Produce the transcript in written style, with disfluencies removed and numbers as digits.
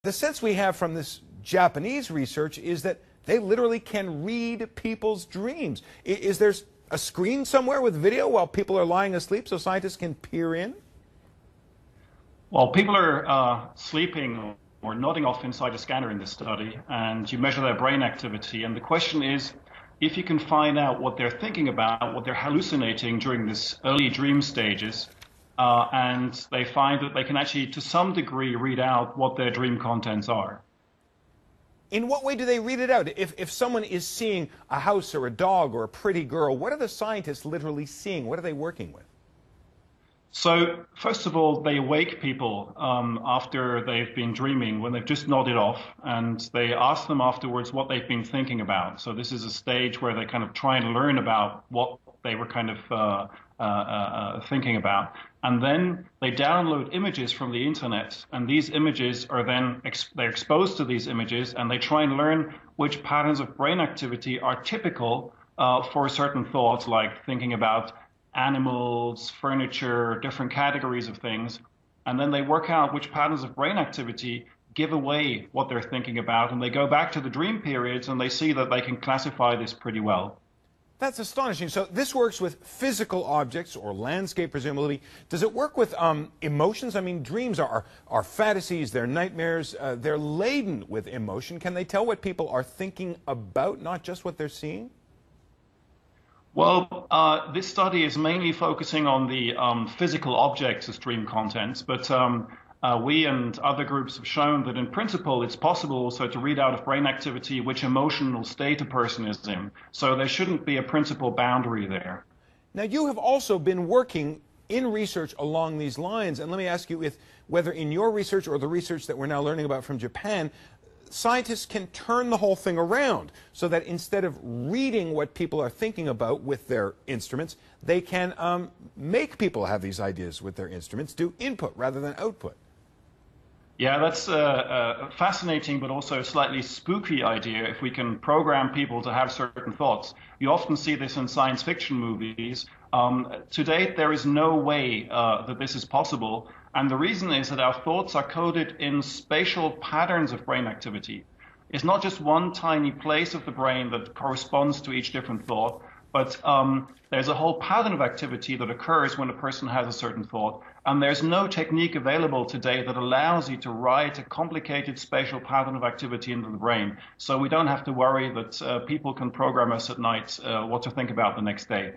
The sense we have from this Japanese research is that they literally can read people's dreams. Is there a screen somewhere with video while people are lying asleep so scientists can peer in? Well, people are sleeping or nodding off inside a scanner in this study, and you measure their brain activity. And the question is, if you can find out what they're thinking about, what they're hallucinating during this early dream stages, and they find that they can actually, to some degree, read out what their dream contents are. In what way do they read it out? If someone is seeing a house or a dog or a pretty girl, what are the scientists literally seeing? What are they working with? So, first of all, they wake people after they've been dreaming, when they've just nodded off, and they ask them afterwards what they've been thinking about. So this is a stage where they kind of try and learn about what they were kind of thinking about. And then they download images from the internet, and these images are then they're exposed to these images, and they try and learn which patterns of brain activity are typical for certain thoughts, like thinking about animals, furniture, different categories of things. And then they work out which patterns of brain activity give away what they're thinking about, and they go back to the dream periods, and they see that they can classify this pretty well. That's astonishing. So this works with physical objects or landscape, presumably. Does it work with emotions? I mean, dreams are fantasies, they're nightmares, they're laden with emotion. Can they tell what people are thinking about, not just what they're seeing? Well, this study is mainly focusing on the physical objects as dream contents, but we and other groups have shown that in principle it's possible also to read out of brain activity which emotional state a person is in. So there shouldn't be a principal boundary there. Now, you have also been working in research along these lines, and let me ask you whether in your research or the research that we're now learning about from Japan, scientists can turn the whole thing around so that instead of reading what people are thinking about with their instruments, they can make people have these ideas with their instruments, do input rather than output. Yeah, that's a fascinating but also slightly spooky idea if we can program people to have certain thoughts. You often see this in science fiction movies. To date, there is no way that this is possible. And the reason is that our thoughts are coded in spatial patterns of brain activity. It's not just one tiny place of the brain that corresponds to each different thought, but there's a whole pattern of activity that occurs when a person has a certain thought. And there's no technique available today that allows you to write a complicated spatial pattern of activity into the brain. So we don't have to worry that people can program us at night what to think about the next day.